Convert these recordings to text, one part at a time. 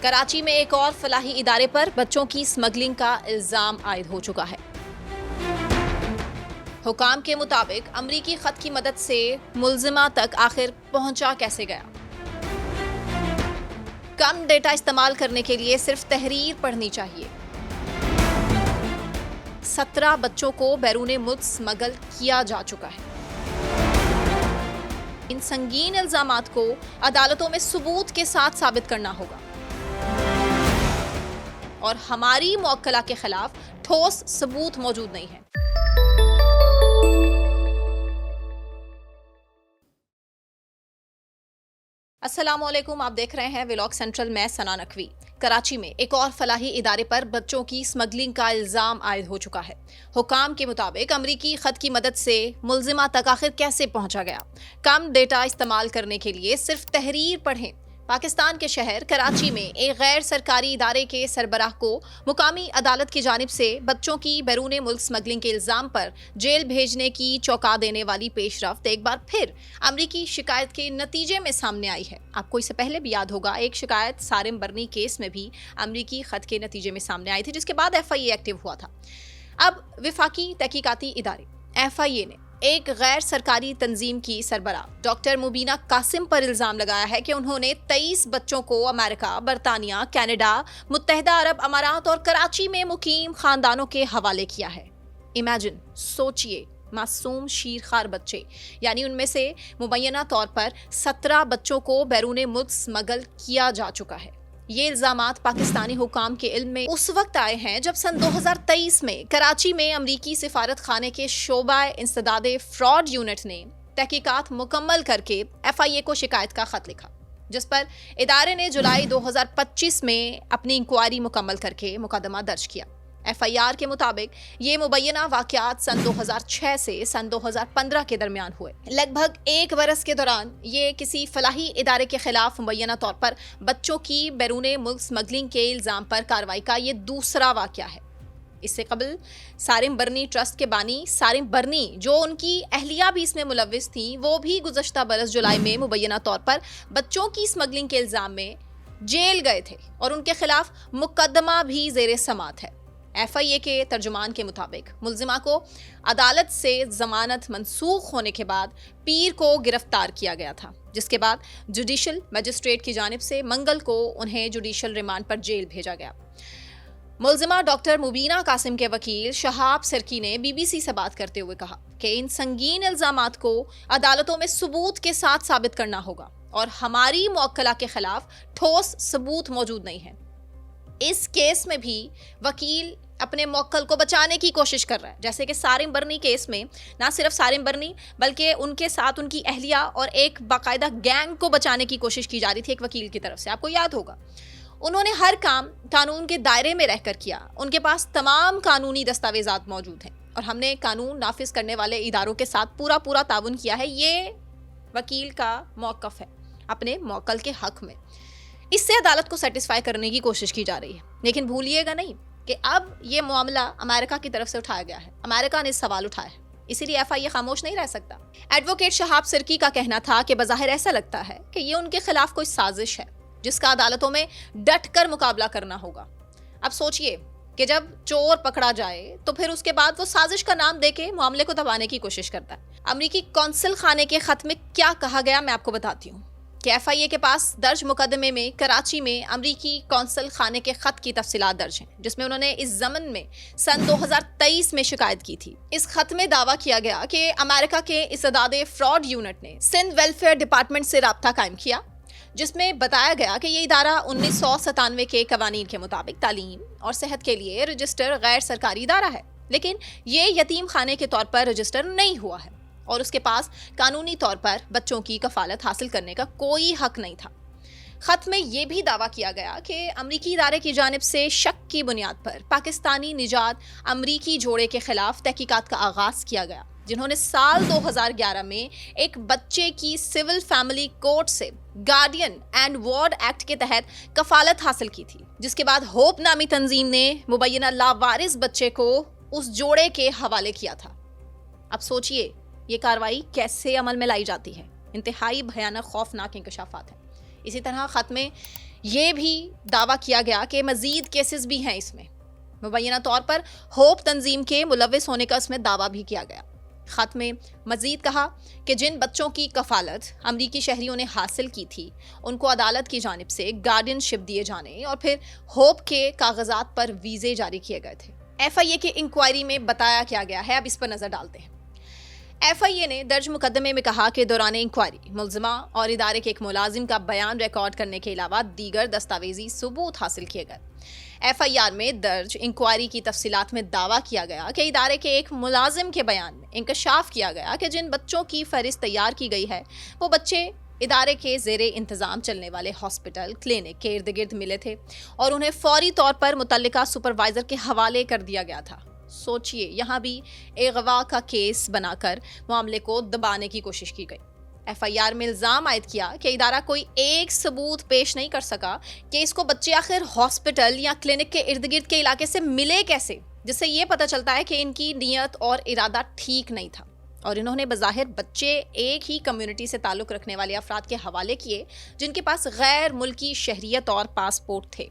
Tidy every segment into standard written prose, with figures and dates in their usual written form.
کراچی میں ایک اور فلاحی ادارے پر بچوں کی اسمگلنگ کا الزام عائد ہو چکا ہے۔ حکام کے مطابق امریکی خط کی مدد سے ملزمہ تک آخر پہنچا کیسے گیا؟ کم ڈیٹا استعمال کرنے کے لیے صرف تحریر پڑھنی چاہیے۔ 17 بچوں کو بیرون ملک اسمگل کیا جا چکا ہے۔ ان سنگین الزامات کو عدالتوں میں ثبوت کے ساتھ ثابت کرنا ہوگا اور ہماری موکلہ کے خلاف ٹھوس ثبوت موجود نہیں ہے۔ السلام علیکم، آپ دیکھ رہے ہیں ولاگ سینٹرل میں ثنا نقوی۔ کراچی میں ایک اور فلاحی ادارے پر بچوں کی اسمگلنگ کا الزام عائد ہو چکا ہے۔ حکام کے مطابق امریکی خط کی مدد سے ملزمہ تک آخر کیسے پہنچا گیا؟ کم ڈیٹا استعمال کرنے کے لیے صرف تحریر پڑھیں۔ پاکستان کے شہر کراچی میں ایک غیر سرکاری ادارے کے سربراہ کو مقامی عدالت کی جانب سے بچوں کی بیرون ملک اسمگلنگ کے الزام پر جیل بھیجنے کی چونکا دینے والی پیش رفت ایک بار پھر امریکی شکایت کے نتیجے میں سامنے آئی ہے۔ آپ کو اس سے پہلے بھی یاد ہوگا، ایک شکایت سارم برنی کیس میں بھی امریکی خط کے نتیجے میں سامنے آئی تھی، جس کے بعد FIA ایکٹیو ہوا تھا۔ اب وفاقی تحقیقاتی ادارے FIA نے ایک غیر سرکاری تنظیم کی سربراہ ڈاکٹر مبینہ قاسم پر الزام لگایا ہے کہ انہوں نے 23 بچوں کو امریکہ، برطانیہ، کینیڈا، متحدہ عرب امارات اور کراچی میں مقیم خاندانوں کے حوالے کیا ہے۔ امیجن، سوچئے، معصوم شیرخوار بچے، یعنی ان میں سے مبینہ طور پر 17 بچوں کو بیرون ملک اسمگل کیا جا چکا ہے۔ یہ الزامات پاکستانی حکام کے علم میں اس وقت آئے ہیں جب سن 2023 میں کراچی میں امریکی سفارت خانے کے شعبہ انسداد فراڈ یونٹ نے تحقیقات مکمل کر کے FIA کو شکایت کا خط لکھا، جس پر ادارے نے جولائی 2025 میں اپنی انکوائری مکمل کر کے مقدمہ درج کیا۔ FIR کے مطابق یہ مبینہ واقعات سن 2006 سے سن 2015 کے درمیان ہوئے۔ لگ بھگ ایک برس کے دوران یہ کسی فلاحی ادارے کے خلاف مبینہ طور پر بچوں کی بیرون ملک اسمگلنگ کے الزام پر کارروائی کا یہ دوسرا واقعہ ہے۔ اس سے قبل سارم برنی ٹرسٹ کے بانی سارم برنی، جو ان کی اہلیہ بھی اس میں ملوث تھیں، وہ بھی گزشتہ برس جولائی میں مبینہ طور پر بچوں کی اسمگلنگ کے الزام میں جیل گئے تھے اور ان کے خلاف مقدمہ بھی زیر سماعت ہے۔ FIA کے ترجمان کے مطابق ملزمہ کو عدالت سے ضمانت منسوخ ہونے کے بعد پیر کو گرفتار کیا گیا تھا، جس کے بعد جوڈیشل مجسٹریٹ کی جانب سے منگل کو انہیں جوڈیشل ریمانڈ پر جیل بھیجا گیا۔ ملزمہ ڈاکٹر مبینہ قاسم کے وکیل شہاب سرکی نے BBC سے بات کرتے ہوئے کہا کہ ان سنگین الزامات کو عدالتوں میں ثبوت کے ساتھ ثابت کرنا ہوگا اور ہماری موکلہ کے خلاف ٹھوس ثبوت موجود نہیں ہے۔ اس کیس میں بھی وکیل اپنے موکل کو بچانے کی کوشش کر رہا ہے، جیسے کہ سارم برنی کیس میں نہ صرف سارم برنی بلکہ ان کے ساتھ ان کی اہلیہ اور ایک باقاعدہ گینگ کو بچانے کی کوشش کی جا رہی تھی ایک وکیل کی طرف سے۔ آپ کو یاد ہوگا انہوں نے ہر کام قانون کے دائرے میں رہ کر کیا، ان کے پاس تمام قانونی دستاویزات موجود ہیں اور ہم نے قانون نافذ کرنے والے اداروں کے ساتھ پورا تعاون کیا ہے۔ یہ وکیل کا موقف ہے اپنے موکل کے حق میں۔ اس سے عدالت کو سیٹسفائی کرنے کی کوشش کی جا رہی ہے، لیکن بھولیے گا نہیں کہ اب یہ معاملہ امریکہ کی طرف سے اٹھایا گیا ہے، امریکہ نے اس سوال اٹھایا ہے، اسی لیے FIA خاموش نہیں رہ سکتا۔ ایڈوکیٹ شہاب سرکی کا کہنا تھا کہ بظاہر ایسا لگتا ہے کہ یہ ان کے خلاف کوئی سازش ہے جس کا عدالتوں میں ڈٹ کر مقابلہ کرنا ہوگا۔ اب سوچئے کہ جب چور پکڑا جائے تو پھر اس کے بعد وہ سازش کا نام دے کے معاملے کو دبانے کی کوشش کرتا ہے۔ امریکی قونصل خانے کے خط میں کیا کہا گیا میں آپ کو بتاتی ہوں کہ FIA کے پاس درج مقدمے میں کراچی میں امریکی قونصل خانے کے خط کی تفصیلات درج ہیں، جس میں انہوں نے اس ضمن میں سن 2023 میں شکایت کی تھی۔ اس خط میں دعویٰ کیا گیا کہ امریکہ کے انسداد فراڈ یونٹ نے سندھ ویلفیئر ڈپارٹمنٹ سے رابطہ قائم کیا، جس میں بتایا گیا کہ یہ ادارہ 1997 کے قوانین کے مطابق تعلیم اور صحت کے لیے رجسٹر غیر سرکاری ادارہ ہے، لیکن یہ یتیم خانے کے طور پر رجسٹر نہیں ہوا ہے اور اس کے پاس قانونی طور پر بچوں کی کفالت حاصل کرنے کا کوئی حق نہیں تھا۔ خط میں یہ بھی دعویٰ کیا گیا کہ امریکی ادارے کی جانب سے شک کی بنیاد پر پاکستانی نژاد امریکی جوڑے کے خلاف تحقیقات کا آغاز کیا گیا، جنہوں نے سال 2011 میں ایک بچے کی سول فیملی کورٹ سے گارڈین اینڈ وارڈ ایکٹ کے تحت کفالت حاصل کی تھی، جس کے بعد ہوپ نامی تنظیم نے مبینہ لاوارث بچے کو اس جوڑے کے حوالے کیا تھا۔ اب سوچئے یہ کارروائی کیسے عمل میں لائی جاتی ہے؟ انتہائی بھیانک خوفناک انکشافات ہیں۔ اسی طرح خط میں یہ بھی دعویٰ کیا گیا کہ مزید کیسز بھی ہیں اس میں۔ مبینہ طور پر ہوپ تنظیم کے ملوث ہونے کا اس میں دعویٰ بھی کیا گیا۔ خط میں مزید کہا کہ جن بچوں کی کفالت امریکی شہریوں نے حاصل کی تھی ان کو عدالت کی جانب سے گارڈین شپ دیے جانے اور پھر ہوپ کے کاغذات پر ویزے جاری کیے گئے تھے۔ ایف آئی اے کی انکوائری میں بتایا کیا گیا ہے، اب اس پر نظر ڈالتے ہیں۔ ایف آئی اے نے درج مقدمے میں کہا کہ دوران انکوائری ملزمہ اور ادارے کے ایک ملازم کا بیان ریکارڈ کرنے کے علاوہ دیگر دستاویزی ثبوت حاصل کیے گئے۔ ایف آئی آر میں درج انکوائری کی تفصیلات میں دعویٰ کیا گیا کہ ادارے کے ایک ملازم کے بیان میں انکشاف کیا گیا کہ جن بچوں کی فہرست تیار کی گئی ہے وہ بچے ادارے کے زیر انتظام چلنے والے ہاسپٹل کلینک کے ارد گرد ملے تھے اور انہیں فوری طور پر متعلقہ سپروائزر کے حوالے کر دیا گیا تھا۔ سوچئے، یہاں بھی اغوا کا کیس بنا کر معاملے کو دبانے کی کوشش کی گئی۔ ایف آئی آر میں الزام عائد کیا کہ ادارہ کوئی ایک ثبوت پیش نہیں کر سکا کہ اس کو بچے آخر ہاسپٹل یا کلینک کے ارد گرد کے علاقے سے ملے کیسے، جس سے یہ پتہ چلتا ہے کہ ان کی نیت اور ارادہ ٹھیک نہیں تھا اور انہوں نے بظاہر بچے ایک ہی کمیونٹی سے تعلق رکھنے والے افراد کے حوالے کیے جن کے پاس غیر ملکی شہریت اور پاسپورٹ تھے۔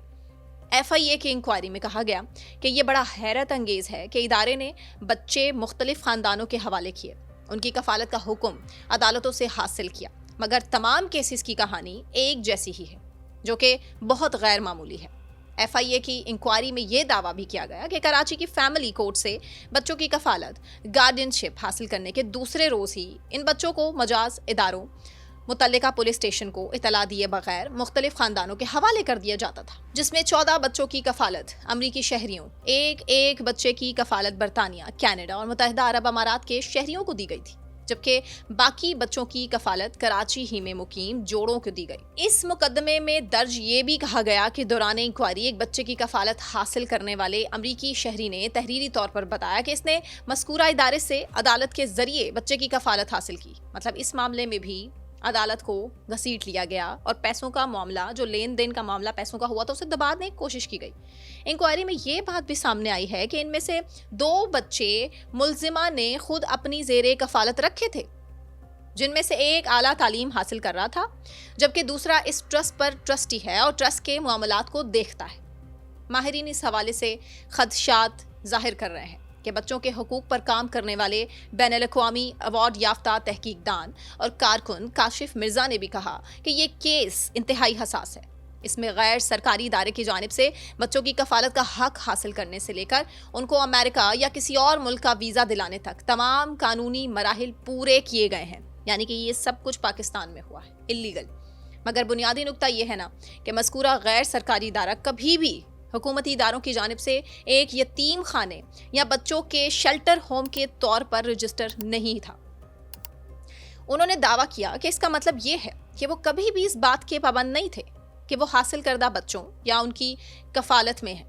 ایف آئی اے کی انکوائری میں کہا گیا کہ یہ بڑا حیرت انگیز ہے کہ ادارے نے بچے مختلف خاندانوں کے حوالے کیے، ان کی کفالت کا حکم عدالتوں سے حاصل کیا، مگر تمام کیسز کی کہانی ایک جیسی ہی ہے، جو کہ بہت غیر معمولی ہے۔ ایف آئی اے کی انکوائری میں یہ دعویٰ بھی کیا گیا کہ کراچی کی فیملی کورٹ سے بچوں کی کفالت گارڈین شپ حاصل کرنے کے دوسرے روز ہی ان بچوں کو مجاز اداروں، متعلقہ پولیس اسٹیشن کو اطلاع دیے بغیر مختلف خاندانوں کے حوالے کر دیا جاتا تھا، جس میں 14 بچوں کی کفالت امریکی شہریوں، ایک بچے کی کفالت برطانیہ، کینیڈا اور متحدہ عرب امارات کے شہریوں کو دی گئی تھی، جبکہ باقی بچوں کی کفالت کراچی ہی میں مقیم جوڑوں کو دی گئی۔ اس مقدمے میں درج یہ بھی کہا گیا کہ دوران انکوائری ایک بچے کی کفالت حاصل کرنے والے امریکی شہری نے تحریری طور پر بتایا کہ اس نے مذکورہ ادارے سے عدالت کے ذریعے بچے کی کفالت حاصل کی۔ مطلب اس معاملے میں بھی عدالت کو گھسیٹ لیا گیا اور پیسوں کا معاملہ، جو لین دین کا معاملہ پیسوں کا ہوا تھا، اسے دبانے کی کوشش کی گئی۔ انکوائری میں یہ بات بھی سامنے آئی ہے کہ ان میں سے 2 بچے ملزمہ نے خود اپنی زیر کفالت رکھے تھے، جن میں سے ایک اعلیٰ تعلیم حاصل کر رہا تھا جبکہ دوسرا اس ٹرسٹ پر ٹرسٹی ہے اور ٹرسٹ کے معاملات کو دیکھتا ہے۔ ماہرین اس حوالے سے خدشات ظاہر کر رہے ہیں کہ بچوں کے حقوق پر کام کرنے والے بین الاقوامی ایوارڈ یافتہ تحقیق دان اور کارکن کاشف مرزا نے بھی کہا کہ یہ کیس انتہائی حساس ہے۔ اس میں غیر سرکاری ادارے کی جانب سے بچوں کی کفالت کا حق حاصل کرنے سے لے کر ان کو امریکہ یا کسی اور ملک کا ویزا دلانے تک تمام قانونی مراحل پورے کیے گئے ہیں، یعنی کہ یہ سب کچھ پاکستان میں ہوا ہے، اللیگل۔ مگر بنیادی نقطہ یہ ہے نا کہ مذکورہ غیر سرکاری ادارہ کبھی بھی حکومتی اداروں کی جانب سے ایک یتیم خانے یا بچوں کے شیلٹر ہوم کے طور پر رجسٹر نہیں تھا۔ انہوں نے دعویٰ کیا کہ اس کا مطلب یہ ہے کہ وہ کبھی بھی اس بات کے پابند نہیں تھے کہ وہ حاصل کردہ بچوں یا ان کی کفالت میں ہیں۔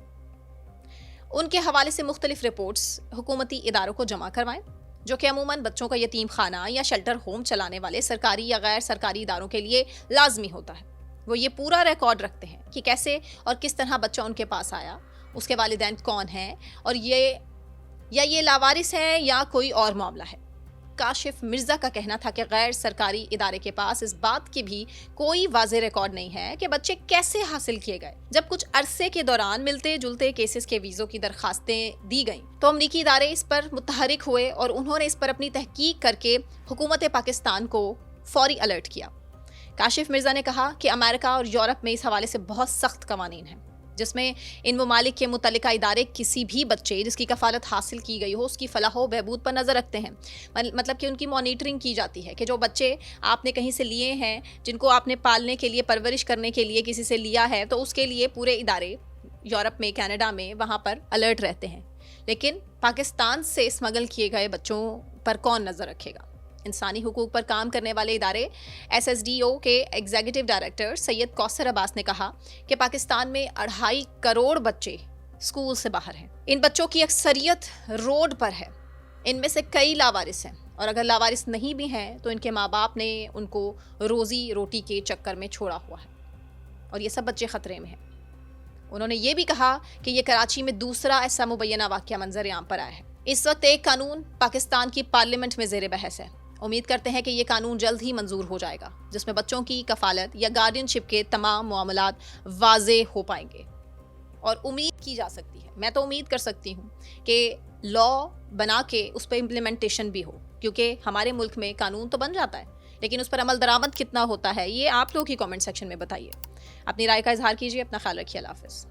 ان کے حوالے سے مختلف رپورٹس حکومتی اداروں کو جمع کروائیں، جو کہ عموماً بچوں کا یتیم خانہ یا شیلٹر ہوم چلانے والے سرکاری یا غیر سرکاری اداروں کے لیے لازمی ہوتا ہے۔ وہ یہ پورا ریکارڈ رکھتے ہیں کہ کیسے اور کس طرح بچہ ان کے پاس آیا، اس کے والدین کون ہیں اور یہ لاوارث ہے یا کوئی اور معاملہ ہے۔ کاشف مرزا کا کہنا تھا کہ غیر سرکاری ادارے کے پاس اس بات کی بھی کوئی واضح ریکارڈ نہیں ہے کہ بچے کیسے حاصل کیے گئے۔ جب کچھ عرصے کے دوران ملتے جلتے کیسز کے ویزوں کی درخواستیں دی گئیں تو امریکی ادارے اس پر متحرک ہوئے اور انہوں نے اس پر اپنی تحقیق کر کے حکومت پاکستان کو فوری الرٹ کیا۔ کاشف مرزا نے کہا کہ امریکہ اور یورپ میں اس حوالے سے بہت سخت قوانین ہیں، جس میں ان ممالک کے متعلقہ ادارے کسی بھی بچے جس کی کفالت حاصل کی گئی ہو اس کی فلاح و بہبود پر نظر رکھتے ہیں۔ مطلب کہ ان کی مانیٹرنگ کی جاتی ہے کہ جو بچے آپ نے کہیں سے لیے ہیں، جن کو آپ نے پالنے کے لیے، پرورش کرنے کے لیے کسی سے لیا ہے، تو اس کے لیے پورے ادارے یورپ میں، کینیڈا میں، وہاں پر الرٹ رہتے ہیں۔ لیکن پاکستان سے اسمگل کیے گئے بچوں پر کون نظر رکھے گا؟ انسانی حقوق پر کام کرنے والے ادارے SSDO کے ایگزیکٹو ڈائریکٹر سید کوثر عباس نے کہا کہ پاکستان میں 2.5 کروڑ بچے اسکول سے باہر ہیں۔ ان بچوں کی اکثریت روڈ پر ہے، ان میں سے کئی لاوارث ہیں، اور اگر لاوارث نہیں بھی ہیں تو ان کے ماں باپ نے ان کو روزی روٹی کے چکر میں چھوڑا ہوا ہے، اور یہ سب بچے خطرے میں ہیں۔ انہوں نے یہ بھی کہا کہ یہ کراچی میں دوسرا ایسا مبینہ واقعہ منظر عام پر آیا ہے۔ اس وقت ایک قانون پاکستان کی پارلیمنٹ میں زیر بحث ہے۔ امید کرتے ہیں کہ یہ قانون جلد ہی منظور ہو جائے گا، جس میں بچوں کی کفالت یا گارڈین شپ کے تمام معاملات واضح ہو پائیں گے۔ اور امید کی جا سکتی ہے، میں تو امید کر سکتی ہوں کہ لا بنا کے اس پہ امپلیمنٹیشن بھی ہو، کیونکہ ہمارے ملک میں قانون تو بن جاتا ہے لیکن اس پر عمل درآمد کتنا ہوتا ہے یہ آپ لوگ ہی کامنٹ سیکشن میں بتائیے۔ اپنی رائے کا اظہار کیجیے، اپنا خیال رکھیے، اللہ حافظ۔